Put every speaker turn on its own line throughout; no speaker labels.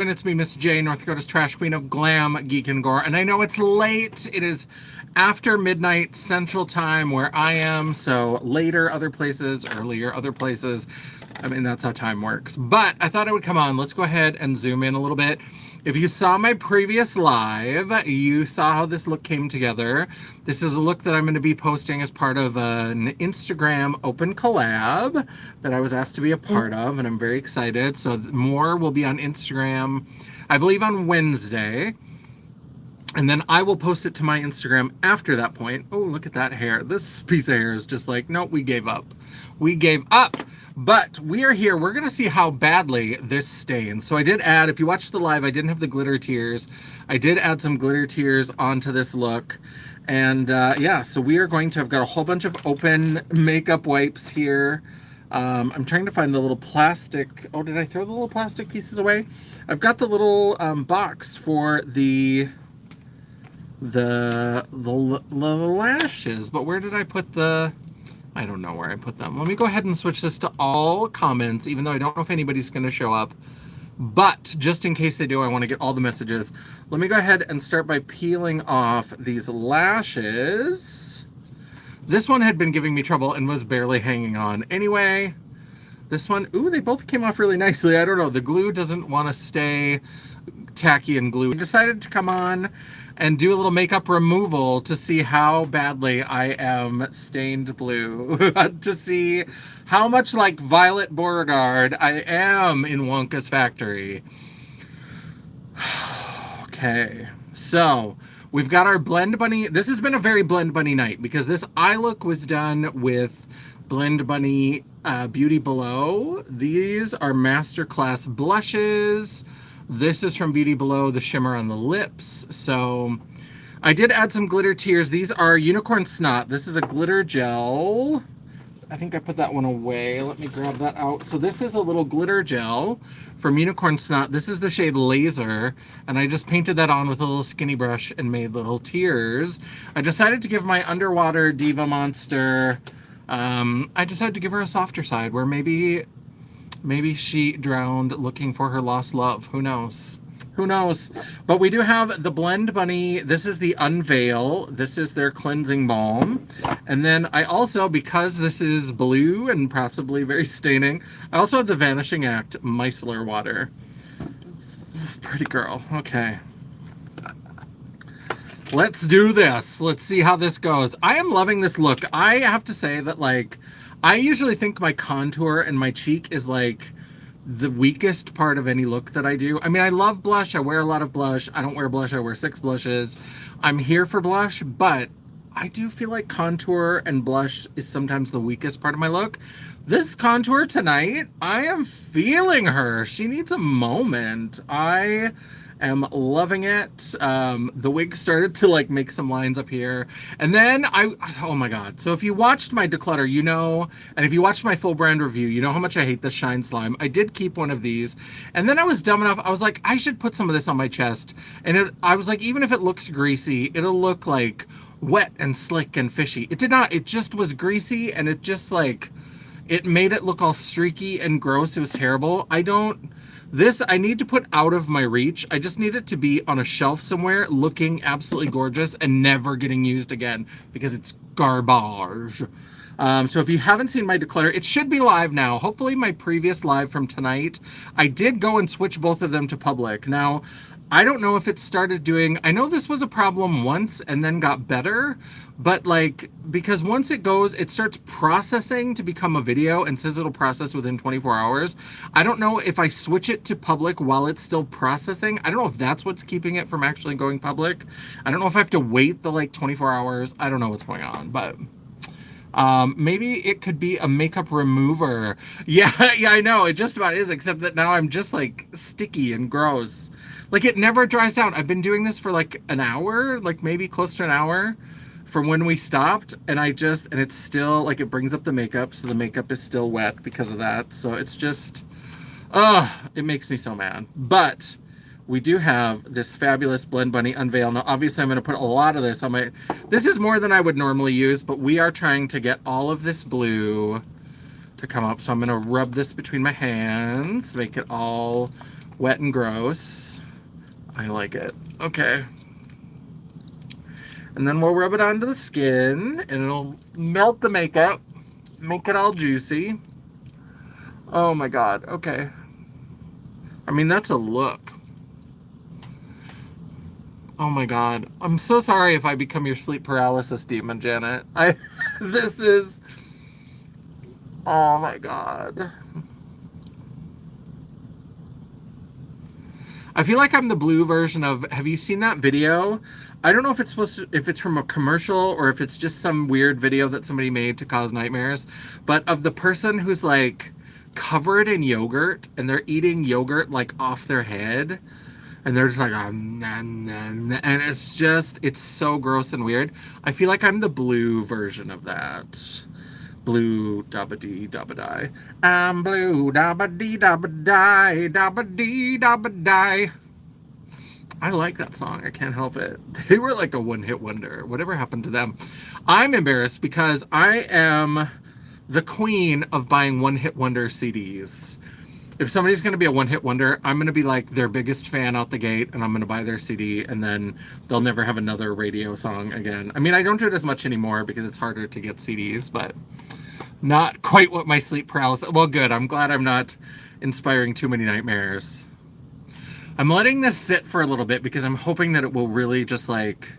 And it's me, Miss J, North Dakota's trash queen of glam, geek, and gore. And I know it's late. It is after midnight Central Time where I am. So later other places, earlier other places. I mean, that's how time works. But I thought I would come on. Let's go ahead and zoom in a little bit. If you saw my previous live, you saw how this look came together. This is a look that I'm going to be posting as part of an Instagram open collab that I was asked to be a part of, and I'm very excited. So more will be on Instagram, I believe on Wednesday. And then I will post it to my Instagram after that point. Oh, look at that hair. This piece of hair is just like, nope, we gave up. We gave up. But we are here. We're going to see how badly this stains. So I did add, if you watched the live, I didn't have the glitter tears. I did add some glitter tears onto this look. And yeah, so we are going to have got a whole bunch of open makeup wipes here. I'm trying to find the little plastic. Oh, did I throw the little plastic pieces away? I've got the little box for the lashes, but where did I put the... I don't know where I put them. Let me go ahead and switch this to all comments, even though I don't know if anybody's going to show up. But just in case they do, I want to get all the messages. Let me go ahead and start by peeling off these lashes. This one had been giving me trouble and was barely hanging on. Anyway, this one, ooh, they both came off really nicely. I don't know, the glue doesn't want to stay tacky and gluey. I decided to come on and do a little makeup removal to see how badly I am stained blue. To see how much like Violet Beauregarde I am in Wonka's factory. Okay, so we've got our Blend Bunny. This has been a very Blend Bunny night because this eye look was done with Blend Bunny Beauty Below. These are Masterclass blushes. This is from Beauty Below, the shimmer on the lips. So I did add some glitter tears. These are Unicorn Snot. This is a glitter gel. I think I put that one away. Let me grab that out. So this is a little glitter gel from Unicorn Snot. This is the shade Laser, and I just painted that on with a little skinny brush and made little tears. I decided to give my Underwater Diva Monster, I decided to give her a softer side where maybe she drowned looking for her lost love. Who knows? Who knows? But we do have the Blend Bunny. This is the Unveil. This is their cleansing balm. And then I also, because this is blue and possibly very staining, I also have the Vanishing Act Micellar Water. Pretty girl. Okay. Let's do this. Let's see how this goes. I am loving this look. I have to say that, like, I usually think my contour and my cheek is like the weakest part of any look that I do. I mean, I love blush. I wear a lot of blush. I don't wear blush. I wear 6 blushes. I'm here for blush, but I do feel like contour and blush is sometimes the weakest part of my look. This contour tonight, I am feeling her. She needs a moment. I am loving it. The wig started to like make some lines up here. And then oh my God. So if you watched my declutter, you know, and if you watched my full brand review, you know how much I hate the Shine Slime. I did keep one of these. And then I was dumb enough, I was like, I should put some of this on my chest. And I was like, even if it looks greasy, it'll look like wet and slick and fishy. It did not. It just was greasy, and it just like, it made it look all streaky and gross. It was terrible. This I need to put out of my reach. I just need it to be on a shelf somewhere looking absolutely gorgeous and never getting used again because it's garbage. So if you haven't seen my declutter, it should be live now. Hopefully my previous live from tonight, I did go and switch both of them to public. Now, I don't know if it started doing, I know this was a problem once and then got better, but like, because once it goes, it starts processing to become a video and says it'll process within 24 hours. I don't know if I switch it to public while it's still processing. I don't know if that's what's keeping it from actually going public. I don't know if I have to wait the like 24 hours. I don't know what's going on, but maybe it could be a makeup remover. Yeah, I know, it just about is, except that now I'm just like sticky and gross. Like it never dries down. I've been doing this for like an hour, like maybe close to an hour from when we stopped, and it's still like, it brings up the makeup, so the makeup is still wet because of that. So it's just, it makes me so mad. But we do have this fabulous Blend Bunny Unveil. Now, obviously, I'm going to put a lot of this on my... This is more than I would normally use, but we are trying to get all of this blue to come up. So I'm going to rub this between my hands, make it all Wet and gross. I like it. Okay. And then we'll rub it onto the skin, and it'll melt the makeup, make it all juicy. Oh my god, okay. I mean, that's a look. Oh my god. I'm so sorry if I become your sleep paralysis demon, Janet. This is... Oh my god. I feel like I'm the blue version of... Have you seen that video? I don't know if it's if it's from a commercial or if it's just some weird video that somebody made to cause nightmares, but of the person who's like covered in yogurt and they're eating yogurt like off their head. And they're just like, and it's so gross and weird. I feel like I'm the blue version of that. Blue dabba-dee dabba-die. I'm blue dabba-dee dabba-die, dabba-dee dabba-die. I like that song. I can't help it. They were like a one-hit wonder. Whatever happened to them? I'm embarrassed because I am the queen of buying one-hit wonder CDs. If somebody's going to be a one-hit wonder, I'm going to be like their biggest fan out the gate, and I'm going to buy their CD, and then they'll never have another radio song again. I mean, I don't do it as much anymore because it's harder to get CDs, but not quite what my sleep paralysis... Well, good. I'm glad I'm not inspiring too many nightmares. I'm letting this sit for a little bit because I'm hoping that it will really just like...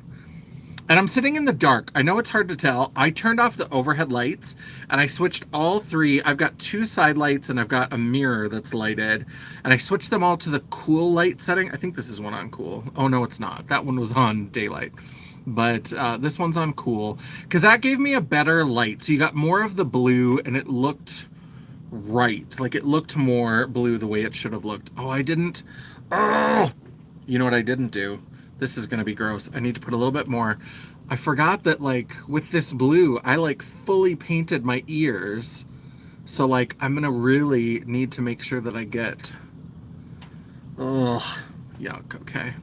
And I'm sitting in the dark. I know it's hard to tell. I turned off the overhead lights and I switched all three. I've got 2 side lights and I've got a mirror that's lighted. And I switched them all to the cool light setting. I think this is one on cool. Oh, no, it's not. That one was on daylight. But this one's on cool because that gave me a better light. So you got more of the blue and it looked right. Like it looked more blue the way it should have looked. Oh, I didn't. Oh, you know what I didn't do? This is going to be gross. I need to put a little bit more. I forgot that, like, with this blue, I, like, fully painted my ears. So, like, I'm going to really need to make sure that I get... Ugh. Yuck. Okay.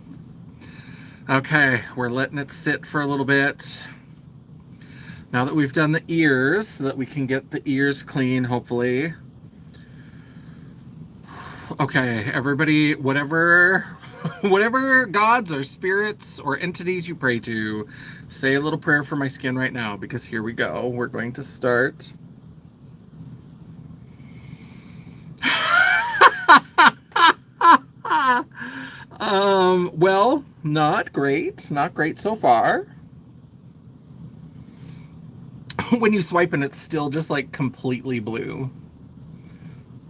Okay. We're letting it sit for a little bit. Now that we've done the ears, so that we can get the ears clean, hopefully. Okay. Everybody, whatever gods or spirits or entities you pray to, say a little prayer for my skin right now, because here we go. We're going to start. Well, not great. Not great so far. When you swipe and it's still just like completely blue.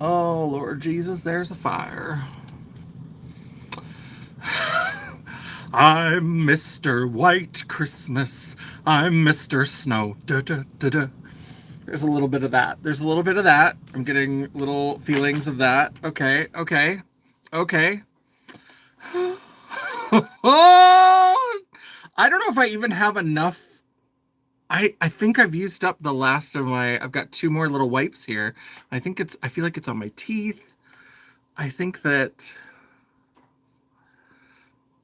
Oh, Lord Jesus, there's a fire. I'm Mr. White Christmas. I'm Mr. Snow. Da, da, da, da. There's a little bit of that. There's a little bit of that. I'm getting little feelings of that. Okay, okay, okay. Oh, I don't know if I even have enough. I think I've used up the last of my... I've got 2 more little wipes here. I feel like it's on my teeth. I think that...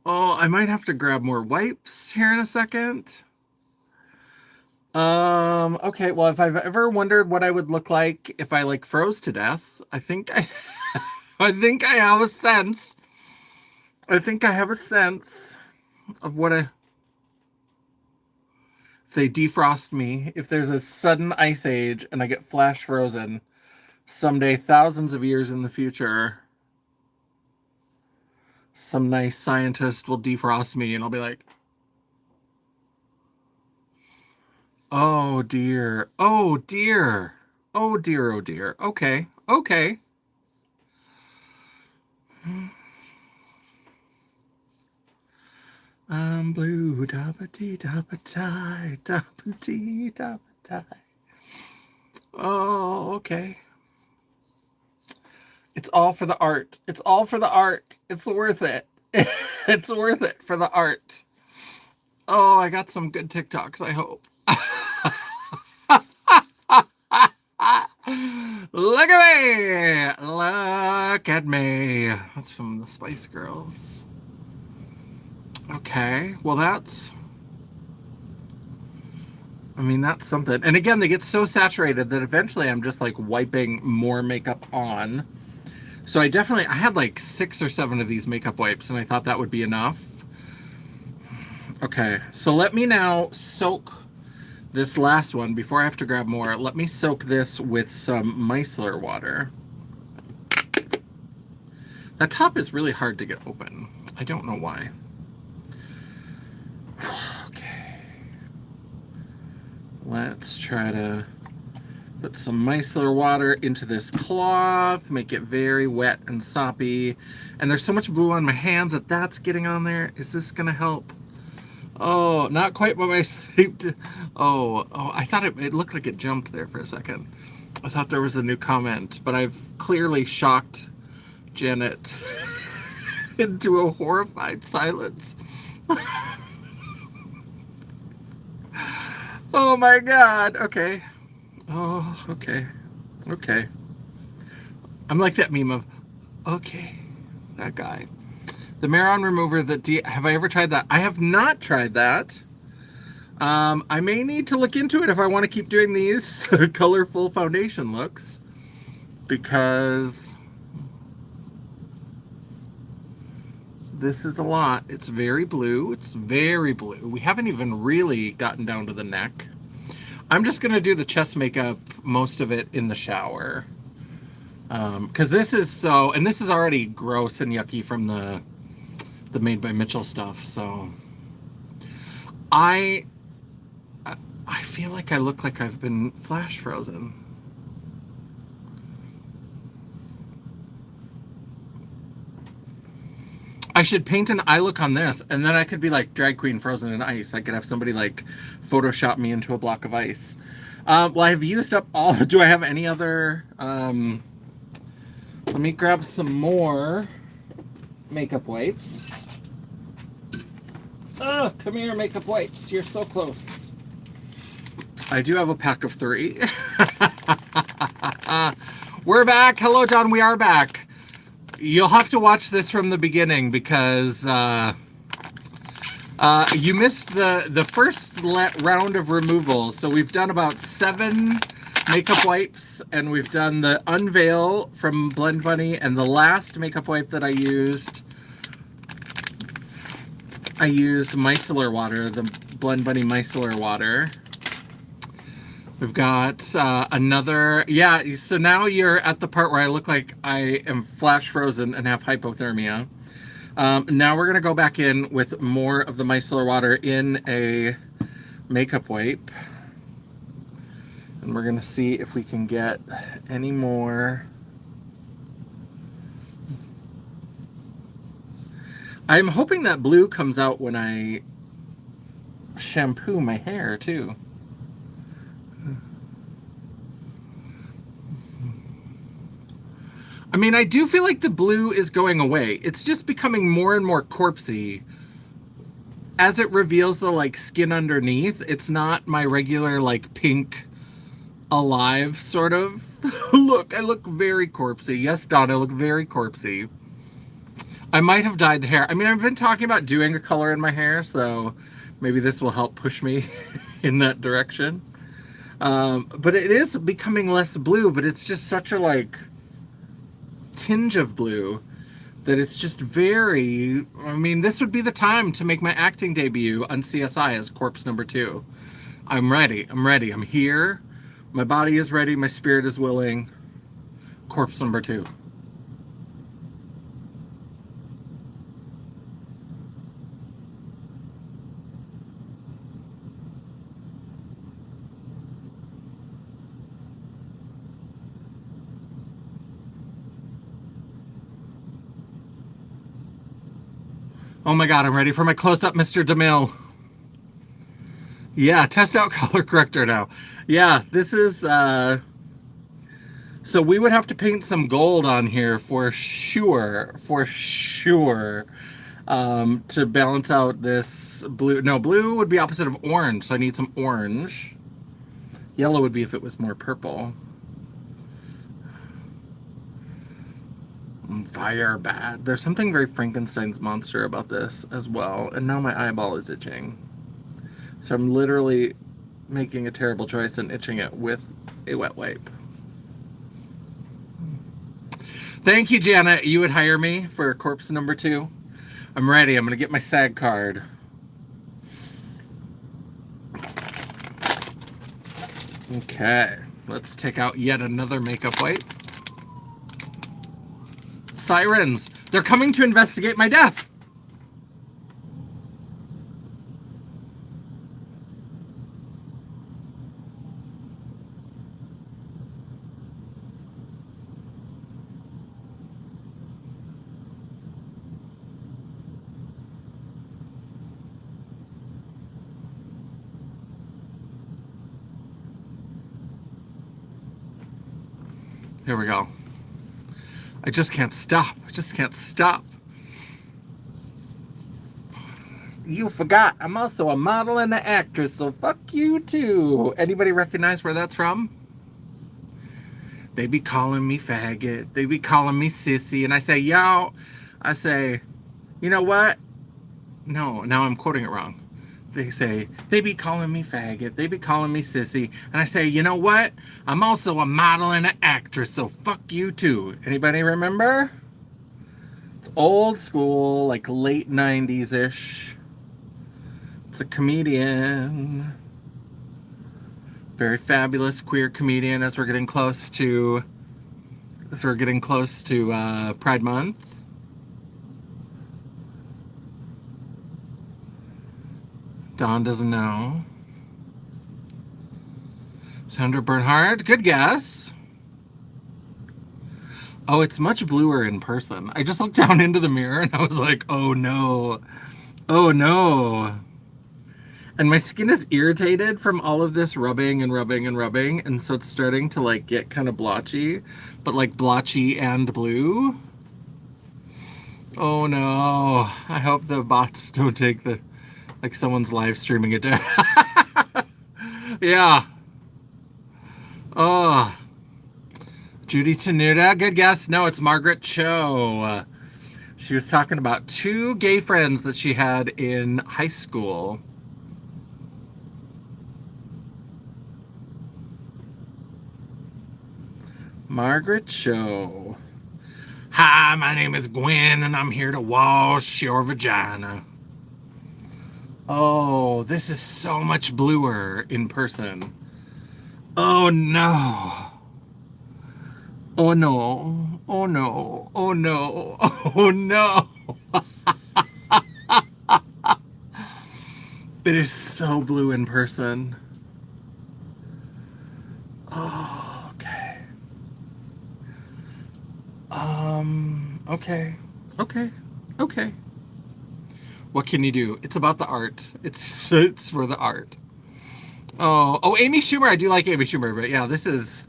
Oh, I might have to grab more wipes here in a second. Okay, well, if I've ever wondered what I would look like if I, like, froze to death, I think I have a sense. I think I have a sense of what if they defrost me, if there's a sudden ice age and I get flash frozen someday, thousands of years in the future, some nice scientist will defrost me and I'll be like, oh dear, oh dear, oh dear, oh dear. Okay, okay. I'm blue, dabba-dee, dabba-die, dabba-dee, dabba-die. Oh, okay. It's all for the art. It's all for the art. It's worth it. It's worth it for the art. Oh, I got some good TikToks, I hope. Look at me! Look at me. That's from the Spice Girls. Okay, well that's... I mean, that's something. And again, they get so saturated that eventually I'm just like wiping more makeup on. So I had like 6 or 7 of these makeup wipes, and I thought that would be enough. Okay, so let me now soak this last one before I have to grab more. Let me soak this with some micellar water. That top is really hard to get open. I don't know why. Okay. Let's try to put some micellar water into this cloth, make it very wet and soppy. And there's so much blue on my hands that that's getting on there. Is this gonna help? Oh, not quite what I saved. Oh, I thought it looked like it jumped there for a second. I thought there was a new comment, but I've clearly shocked Janet into a horrified silence. Oh my God. Okay. Oh, okay. Okay. I'm like that meme of, okay, that guy. The Maron remover, have I ever tried that? I have not tried that. I may need to look into it if I want to keep doing these colorful foundation looks, because this is a lot. It's very blue. It's very blue. We haven't even really gotten down to the neck. I'm just going to do the chest makeup, most of it in the shower. Because this is and this is already gross and yucky from the Made by Mitchell stuff, so I feel like I look like I've been flash frozen. I should paint an eye look on this, and then I could be like drag queen frozen in ice. I could have somebody like Photoshop me into a block of ice. Well, I've used up all. Do I have any other? Let me grab some more makeup wipes. Oh, come here, makeup wipes. You're so close. I do have a pack of 3. We're back. Hello, John. We are back. You'll have to watch this from the beginning because you missed the first round of removals. So we've done about 7 makeup wipes, and we've done the Unveil from Blend Bunny, and the last makeup wipe that I used micellar water, the Blend Bunny micellar water. We've got another, yeah, so now you're at the part where I look like I am flash frozen and have hypothermia. Now we're gonna go back in with more of the micellar water in a makeup wipe. And we're gonna see if we can get any more. I'm hoping that blue comes out when I shampoo my hair too. I mean, I do feel like the blue is going away. It's just becoming more and more corpsey as it reveals the like skin underneath. It's not my regular like pink alive sort of look. I look very corpsey. Yes, Don, I look very corpsey. I might have dyed the hair. I mean, I've been talking about doing a color in my hair, so maybe this will help push me in that direction. But it is becoming less blue, but it's just such a like tinge of blue that it's just very, I mean, this would be the time to make my acting debut on CSI as corpse number 2. I'm ready. I'm here. My body is ready. My spirit is willing. Corpse number 2. Oh my God, I'm ready for my close-up Mr. DeMille. Yeah, test out color corrector now. Yeah, this is, so we would have to paint some gold on here for sure, to balance out this blue. No, blue would be opposite of orange, so I need some orange. Yellow would be if it was more purple. Fire bad. There's something very Frankenstein's monster about this as well. And now my eyeball is itching. So I'm literally making a terrible choice and itching it with a wet wipe. Thank you, Janet. You would hire me for corpse number 2? I'm ready. I'm going to get my SAG card. Okay. Let's take out yet another makeup wipe. Sirens. They're coming to investigate my death. Here we go. I just can't stop. I just can't stop. You forgot. I'm also a model and an actress, so fuck you too. Anybody recognize where that's from? They be calling me faggot. They be calling me sissy. And I say, yo, I say, you know what? No, now I'm quoting it wrong. They say, they be calling me faggot. They be calling me sissy. And I say, you know what? I'm also a model and an actress, so fuck you too. Anybody remember? It's old school, like late 90s-ish. It's a comedian. Very fabulous queer comedian as we're getting close to Pride Month. Dawn doesn't know. Sandra Bernhard, good guess. Oh, it's much bluer in person. I just looked down into the mirror and I was like, oh no. Oh no. And my skin is irritated from all of this rubbing and rubbing and rubbing. And so it's starting to like get kind of blotchy, but like blotchy and blue. Oh no. I hope the bots don't take the, like someone's live streaming it down. Yeah. Oh. Judy Tenuta, good guess. No, it's Margaret Cho. She was talking about 2 gay friends that she had in high school. Margaret Cho. Hi, my name is Gwen, and I'm here to wash your vagina. Oh, this is so much bluer in person. Oh no. Oh no. Oh no. Oh no. Oh no. It is so blue in person. Oh, okay. Okay. Okay. Okay. What can you do? It's about the art. It's for the art. Oh, Amy Schumer. I do like Amy Schumer, but yeah, this is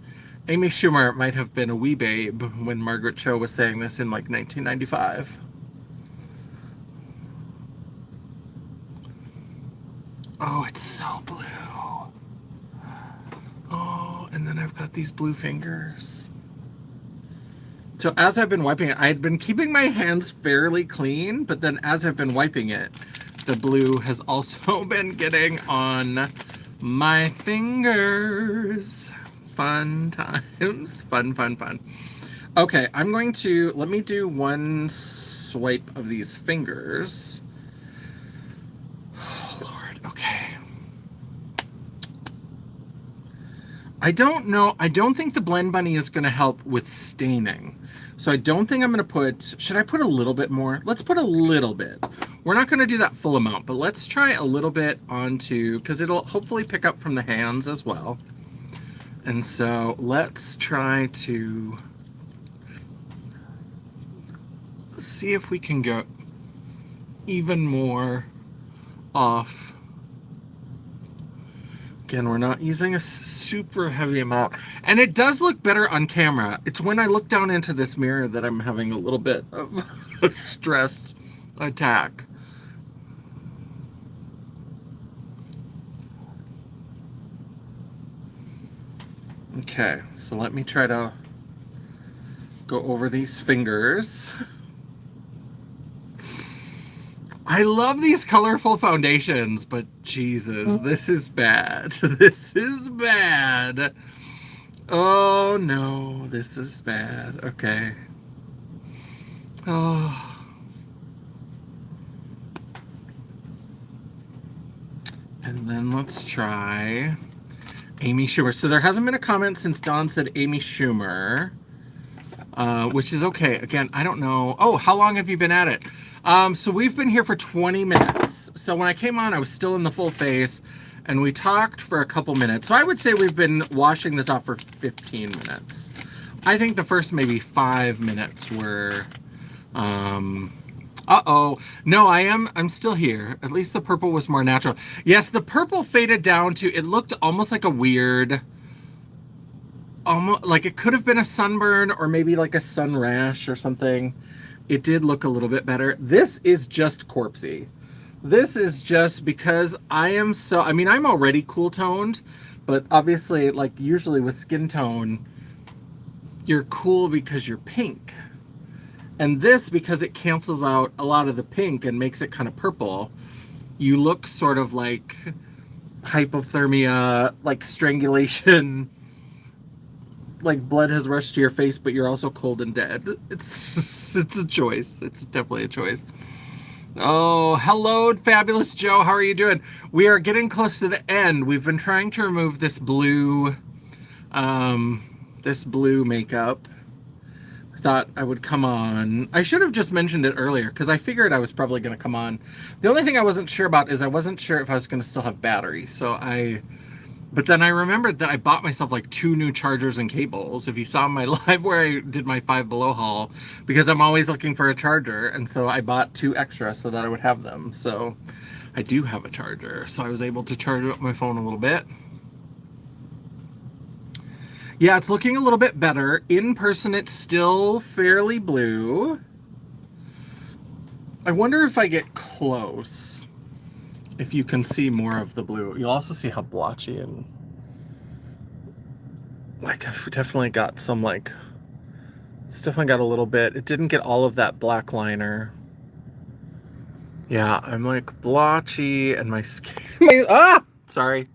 Amy Schumer might have been a wee babe when Margaret Cho was saying this in like 1995. Oh, it's so blue. Oh, and then I've got these blue fingers. So as I've been wiping it, I had been keeping my hands fairly clean, but then as I've been wiping it, the blue has also been getting on my fingers. Fun times. Fun. Okay, let me do one swipe of these fingers. Oh, Lord, okay. I don't know. I don't think the Blend Bunny is going to help with staining. So I don't think I'm going to put... Should I put a little bit more? Let's put a little bit. We're not going to do that full amount, but let's try a little bit onto... Because it'll hopefully pick up from the hands as well. And so let's try to see if we can get even more off. Again, we're not using a super heavy amount. And it does look better on camera. It's when I look down into this mirror that I'm having a little bit of a stress attack. Okay, so let me try to go over these fingers. I love these colorful foundations, but Jesus, this is bad. This is bad. Oh no, this is bad. Okay. Oh. And then let's try Amy Schumer. So there hasn't been a comment since Dawn said Amy Schumer, which is okay. Again, I don't know. Oh, how long have you been at it? So we've been here for 20 minutes. So when I came on, I was still in the full face, and we talked for a couple minutes. So I would say we've been washing this off for 15 minutes. I think the first maybe 5 minutes were, uh-oh. No, I'm still here. At least the purple was more natural. Yes, the purple faded down to, it looked almost like a weird, almost like it could have been a sunburn or maybe like a sun rash or something. It did look a little bit better. This is just corpsey. This is just because I'm already cool toned, but obviously, like usually with skin tone, you're cool because you're pink. And this, because it cancels out a lot of the pink and makes it kind of purple, you look sort of like hypothermia, like strangulation, like blood has rushed to your face, but you're also cold and dead. It's a choice. It's definitely a choice. Oh, hello, Fabulous Joe. How are you doing? We are getting close to the end. We've been trying to remove this blue makeup. I thought I would come on. I should have just mentioned it earlier because I figured I was probably going to come on. The only thing I wasn't sure about is I wasn't sure if I was going to still have batteries. But then I remembered that I bought myself like 2 new chargers and cables. If you saw my live where I did my Five Below haul, because I'm always looking for a charger. And so I bought 2 extra so that I would have them. So I do have a charger. So I was able to charge up my phone a little bit. Yeah, it's looking a little bit better. In person, it's still fairly blue. I wonder if I get close, if you can see more of the blue. You'll also see how blotchy and like I've definitely got some like, it's definitely got a little bit. It didn't get all of that black liner. Yeah, I'm like blotchy and my skin, sorry.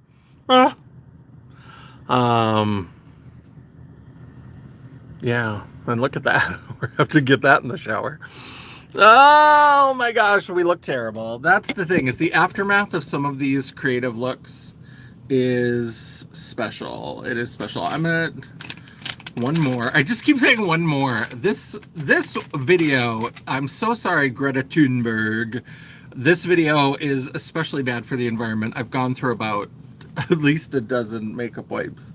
Yeah, and look at that. We have to get that in the shower. Oh my gosh, we look terrible. That's the thing, is the aftermath of some of these creative looks is special. It is special. I'm gonna, one more. I just keep saying one more. This video, I'm so sorry, Greta Thunberg. This video is especially bad for the environment. I've gone through about at least a dozen makeup wipes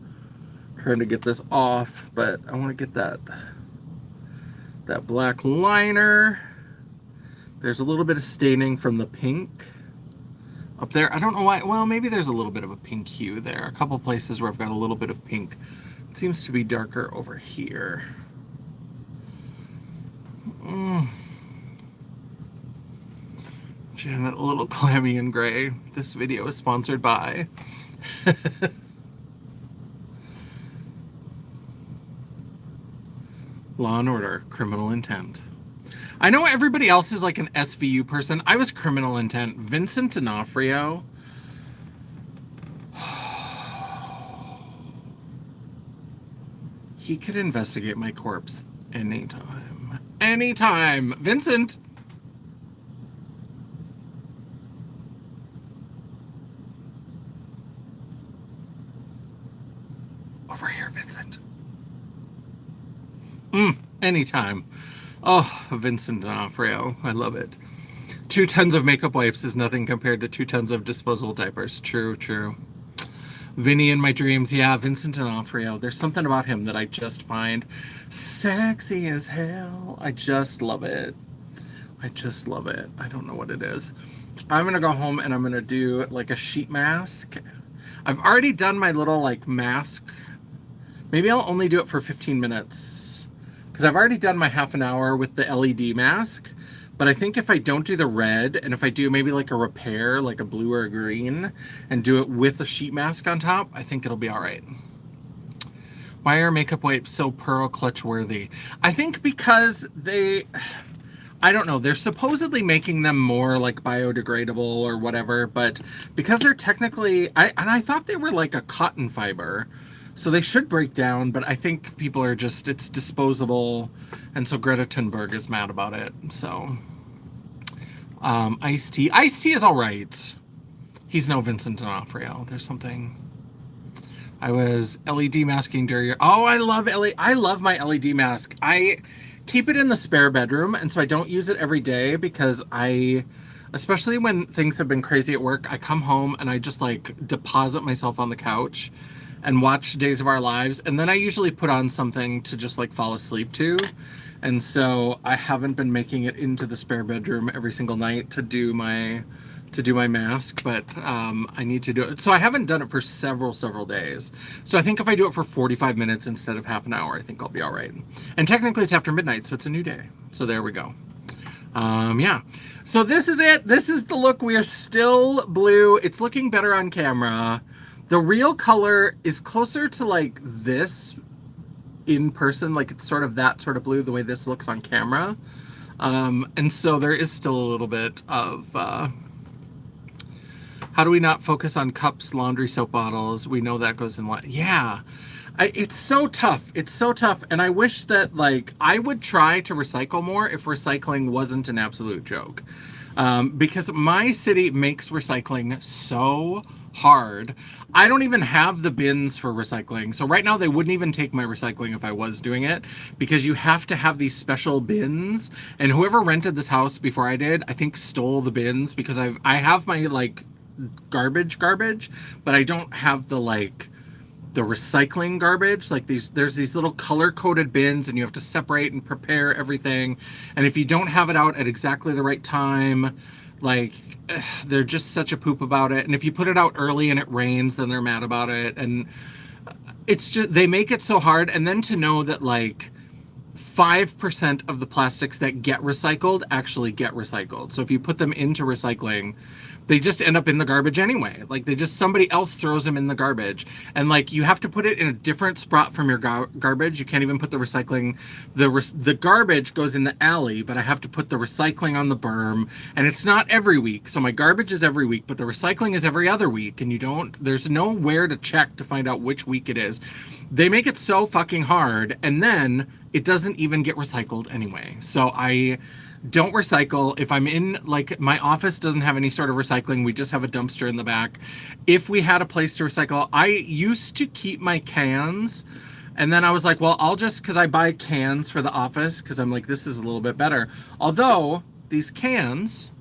trying to get this off, but I want to get that black liner. There's a little bit of staining from the pink up there. I don't know why. Well, maybe there's a little bit of a pink hue there. A couple places where I've got a little bit of pink. It seems to be darker over here. Janet, a little clammy and gray. This video is sponsored by Law and Order, Criminal Intent. I know everybody else is like an SVU person. I was Criminal Intent. Vincent D'Onofrio. He could investigate my corpse anytime. Anytime! Vincent! Over here, Vincent. Anytime. Oh, Vincent D'Onofrio. I love it. 2 tons of makeup wipes is nothing compared to 2 tons of disposable diapers. True, true. Vinny in my dreams. Yeah, Vincent D'Onofrio. There's something about him that I just find sexy as hell. I just love it. I just love it. I don't know what it is. I'm going to go home and I'm going to do like a sheet mask. I've already done my little like mask. Maybe I'll only do it for 15 minutes. Because I've already done my half an hour with the LED mask. But I think if I don't do the red, and if I do maybe like a repair, like a blue or a green, and do it with a sheet mask on top, I think it'll be all right. Why are makeup wipes so pearl clutch worthy? I think because I don't know, they're supposedly making them more like biodegradable or whatever, but because they're technically, I thought they were like a cotton fiber. So they should break down, but I think people are just, it's disposable. And so Greta Thunberg is mad about it. So, iced tea. Iced tea is all right. He's no Vincent D'Onofrio. There's something. I was LED masking during your, oh, I love I love my LED mask. I keep it in the spare bedroom. And so I don't use it every day because especially when things have been crazy at work, I come home and I just like deposit myself on the couch and watch Days of Our Lives. And then I usually put on something to just like fall asleep to. And so I haven't been making it into the spare bedroom every single night to do my mask, but I need to do it. So I haven't done it for several days. So I think if I do it for 45 minutes instead of half an hour, I think I'll be all right. And technically it's after midnight, so it's a new day. So there we go. Yeah. So this is it. This is the look. We are still blue. It's looking better on camera. The real color is closer to like this in person. Like it's sort of that sort of blue, the way this looks on camera. And so there is still a little bit of, how do we not focus on cups, laundry, soap bottles? We know that goes in what? Yeah. It's so tough. It's so tough. And I wish that like I would try to recycle more if recycling wasn't an absolute joke. Because my city makes recycling so hard. I don't even have the bins for recycling. So right now they wouldn't even take my recycling if I was doing it, because you have to have these special bins. And whoever rented this house before I did, I think stole the bins, because I have my like garbage, but I don't have the like the recycling garbage. Like there's these little color coded bins and you have to separate and prepare everything. And if you don't have it out at exactly the right time, like they're just such a poop about it. And if you put it out early and it rains, then they're mad about it. And it's just, they make it so hard. And then to know that like 5% of the plastics that get recycled actually get recycled. So if you put them into recycling, they just end up in the garbage anyway. Like somebody else throws them in the garbage. And like you have to put it in a different spot from your garbage. You can't even put the recycling, the garbage goes in the alley, but I have to put the recycling on the berm. And it's not every week. So my garbage is every week, but the recycling is every other week. And there's nowhere to check to find out which week it is. They make it so fucking hard. And then it doesn't even get recycled anyway. So I don't recycle. If I'm in, like, my office doesn't have any sort of recycling. We just have a dumpster in the back. If we had a place to recycle, I used to keep my cans. And then I was like, well, I'll just, because I buy cans for the office, because I'm like, this is a little bit better. Although these cans,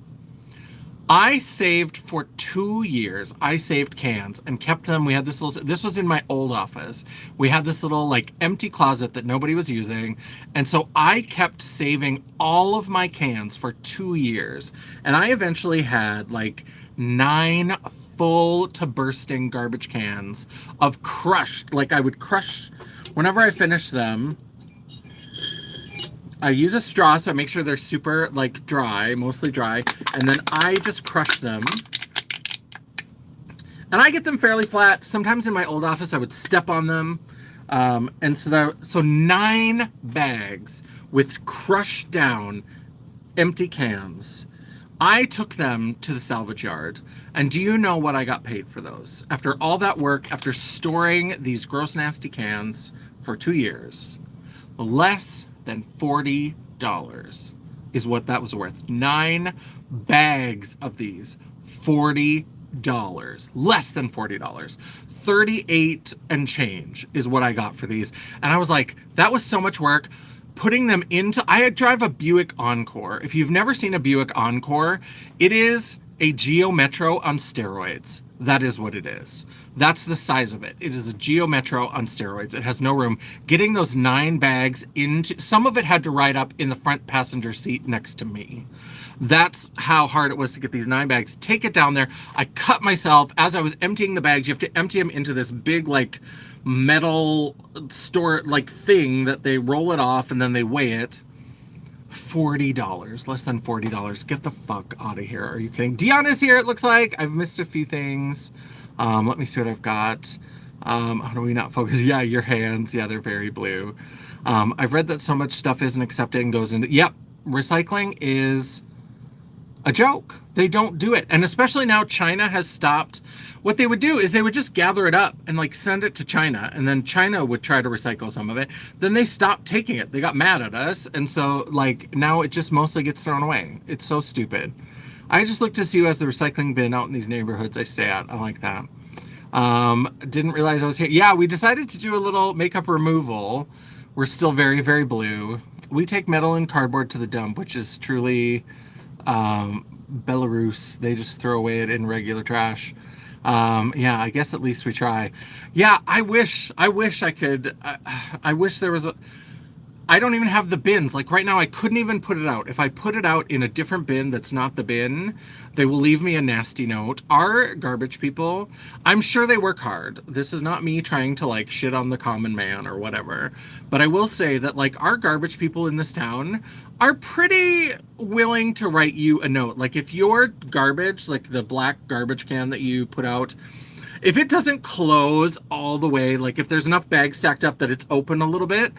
I saved for 2 years. I saved cans and kept them. We had this little, this was in my old office. We had this little like empty closet that nobody was using. And so I kept saving all of my cans for 2 years. And I eventually had like 9 full to bursting garbage cans of crushed, like I would crush, whenever I finished them, I use a straw, so I make sure they're super like dry, mostly dry, and then I just crush them. And I get them fairly flat. Sometimes in my old office I would step on them. And so 9 bags with crushed down empty cans. I took them to the salvage yard. And do you know what I got paid for those? After all that work, after storing these gross, nasty cans for 2 years, less than $40 is what that was worth. 9 bags of these, $40. Less than $40. 38 and change is what I got for these. And I was like, that was so much work. Putting them into, I drive a Buick Encore. If you've never seen a Buick Encore, it is a Geo Metro on steroids. That is what it is. That's the size of it. It is a Geo Metro on steroids. It has no room. Getting those 9 bags into, some of it had to ride up in the front passenger seat next to me. That's how hard it was to get these 9 bags. Take it down there. I cut myself as I was emptying the bags. You have to empty them into this big like metal store like thing that they roll it off and then they weigh it. $40, less than $40. Get the fuck out of here. Are you kidding? Dion is here, it looks like. I've missed a few things. Let me see what I've got. How do we not focus? Yeah, your hands. Yeah, they're very blue. I've read that so much stuff isn't accepted and goes into, yep, recycling is a joke. They don't do it. And especially now China has stopped. What they would do is they would just gather it up and like send it to China, and then China would try to recycle some of it. Then they stopped taking it. They got mad at us, and so like now it just mostly gets thrown away. It's so stupid. I just look to see who has the recycling bin out in these neighborhoods I stay at. I like that. Didn't realize I was here. Yeah, we decided to do a little makeup removal. We're still very, very blue. We take metal and cardboard to the dump, which is truly Belarus. They just throw away it in regular trash. Yeah, I guess at least we try. Yeah, I wish I could. I wish there was a. I don't even have the bins. Like right now, I couldn't even put it out. If I put it out in a different bin that's not the bin, they will leave me a nasty note. Our garbage people, I'm sure they work hard. This is not me trying to like shit on the common man or whatever. But I will say that like our garbage people in this town are pretty willing to write you a note. Like if your garbage, like the black garbage can that you put out, if it doesn't close all the way, like if there's enough bags stacked up that it's open a little bit,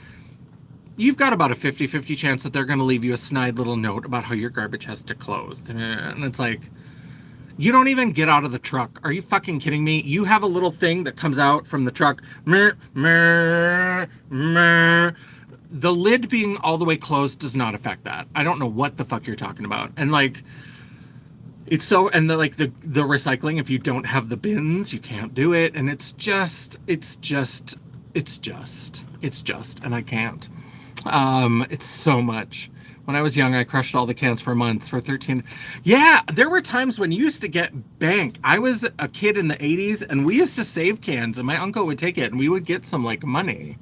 you've got about a 50-50 chance that they're going to leave you a snide little note about how your garbage has to close. And it's like, you don't even get out of the truck. Are you fucking kidding me? You have a little thing that comes out from the truck. The lid being all the way closed does not affect that. I don't know what the fuck you're talking about. And like, it's so, and the recycling, if you don't have the bins, you can't do it. And it's just, and I can't. It's so much. When I was young, I crushed all the cans for months for 13. Yeah, there were times when you used to get bank. I was a kid in the 80s and we used to save cans and my uncle would take it and we would get some like money.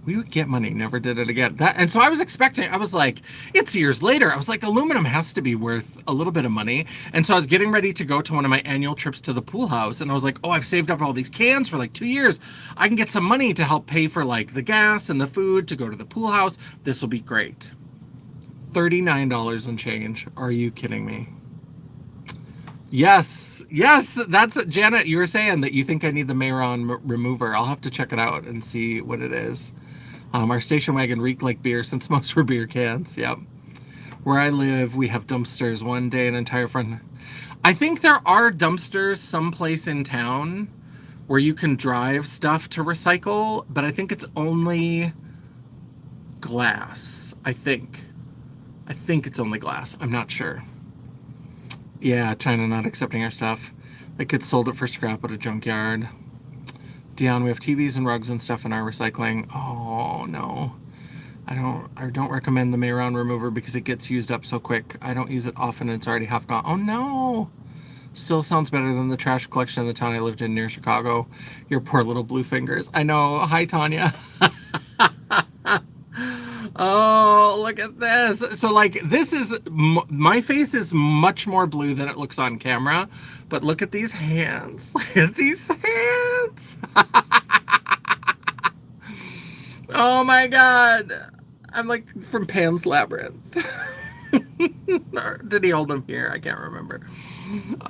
We would get money, never did it again. And so I was expecting, I was like, it's years later. I was like, aluminum has to be worth a little bit of money. And so I was getting ready to go to one of my annual trips to the pool house. And I was like, oh, I've saved up all these cans for like 2 years. I can get some money to help pay for like the gas and the food to go to the pool house. This will be great. $39 and change. Are you kidding me? Yes, that's Janet. You were saying that you think I need the Mayron remover. I'll have to check it out and see what it is. Our station wagon reeked like beer since most were beer cans. Yep. Where I live, we have dumpsters. One day, an entire front. I think there are dumpsters someplace in town where you can drive stuff to recycle, but I think it's only glass. I think it's only glass. I'm not sure. Yeah, China not accepting our stuff. The kids sold it for scrap at a junkyard. Dion, we have TVs and rugs and stuff in our recycling. Oh no. I don't recommend the Mayron remover because it gets used up so quick. I don't use it often and it's already half gone. Oh no. Still sounds better than the trash collection in the town I lived in near Chicago. Your poor little blue fingers. I know. Hi, Tanya. Oh, look at this. So like this is, my face is much more blue than it looks on camera, but look at these hands. Look at these hands. Oh my God. I'm like from Pan's Labyrinth. Or did he hold him here? I can't remember.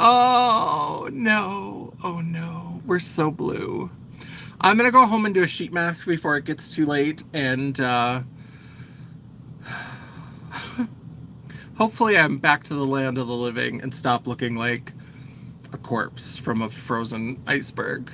Oh no. Oh no. We're so blue. I'm going to go home and do a sheet mask before it gets too late. And, hopefully I'm back to the land of the living and stop looking like a corpse from a frozen iceberg.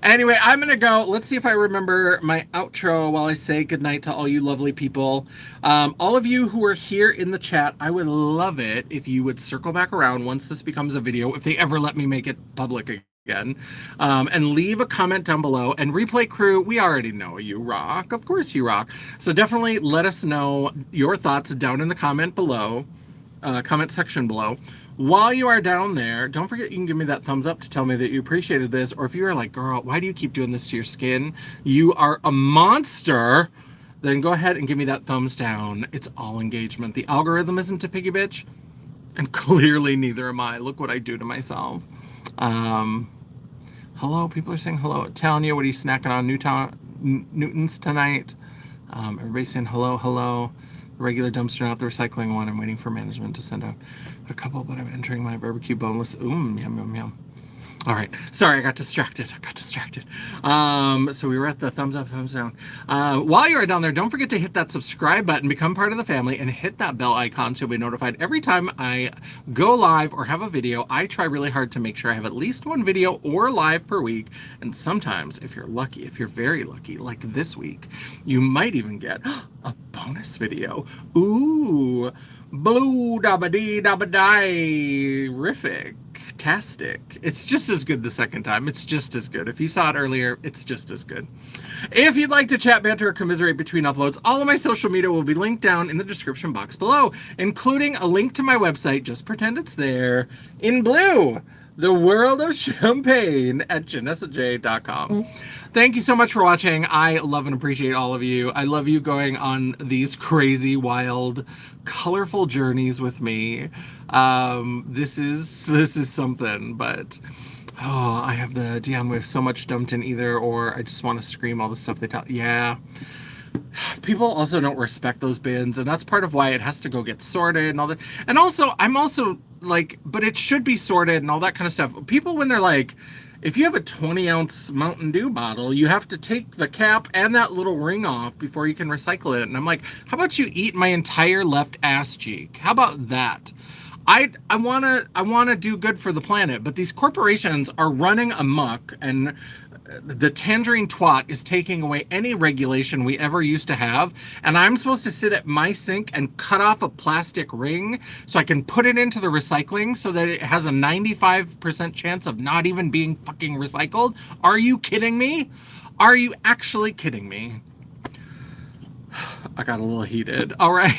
Anyway, I'm going to go. Let's see if I remember my outro while I say goodnight to all you lovely people. All of you who are here in the chat, I would love it if you would circle back around once this becomes a video, if they ever let me make it public again, and leave a comment down below. And replay crew, we already know you rock. Of course you rock. So definitely let us know your thoughts down in the comment section below. While you are down there, don't forget you can give me that thumbs up to tell me that you appreciated this. Or if you are like, girl, why do you keep doing this to your skin? You are a monster. Then go ahead and give me that thumbs down. It's all engagement. The algorithm isn't a piggy bitch. And clearly neither am I. Look what I do to myself. Hello, people are saying hello. Tanya, what are you snacking on? Newtons tonight. Everybody's saying hello, hello. The regular dumpster, not the recycling one. I'm waiting for management to send out a couple, but I'm entering my barbecue boneless. Yum, yum, yum. All right. Sorry, I got distracted. So we were at the thumbs up, thumbs down. While you're down there, don't forget to hit that subscribe button, become part of the family, and hit that bell icon so you'll be notified every time I go live or have a video. I try really hard to make sure I have at least one video or live per week. And sometimes, if you're lucky, if you're very lucky, like this week, you might even get a bonus video. Ooh, blue dabba dee dabba die rific. Tastic. It's just as good the second time. It's just as good. If you saw it earlier, it's just as good. If you'd like to chat, banter, or commiserate between uploads, all of my social media will be linked down in the description box below, including a link to my website, just pretend it's there, in blue, The World of Champagne at JanessaJ.com. Thank you so much for watching. I love and appreciate all of you. I love you going on these crazy, wild, colorful journeys with me. This is something, but I have the DM with so much dumped in either, or I just want to scream all the stuff they tell. Yeah. People also don't respect those bins, and that's part of why it has to go get sorted and all that. And also, I'm also like, but it should be sorted and all that kind of stuff. People, when they're like, if you have a 20-ounce Mountain Dew bottle, you have to take the cap and that little ring off before you can recycle it. And I'm like, how about you eat my entire left ass cheek? How about that? I wanna do good for the planet, but these corporations are running amok, and the tangerine twat is taking away any regulation we ever used to have, and I'm supposed to sit at my sink and cut off a plastic ring so I can put it into the recycling so that it has a 95% chance of not even being fucking recycled? Are you kidding me? Are you actually kidding me? I got a little heated. All right.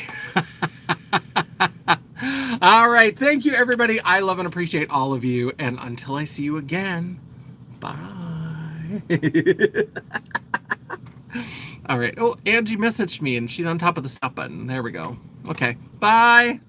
All right. Thank you, everybody. I love and appreciate all of you. And until I see you again, bye. All right. Oh, Angie messaged me and she's on top of the stop button. There we go. Okay. Bye.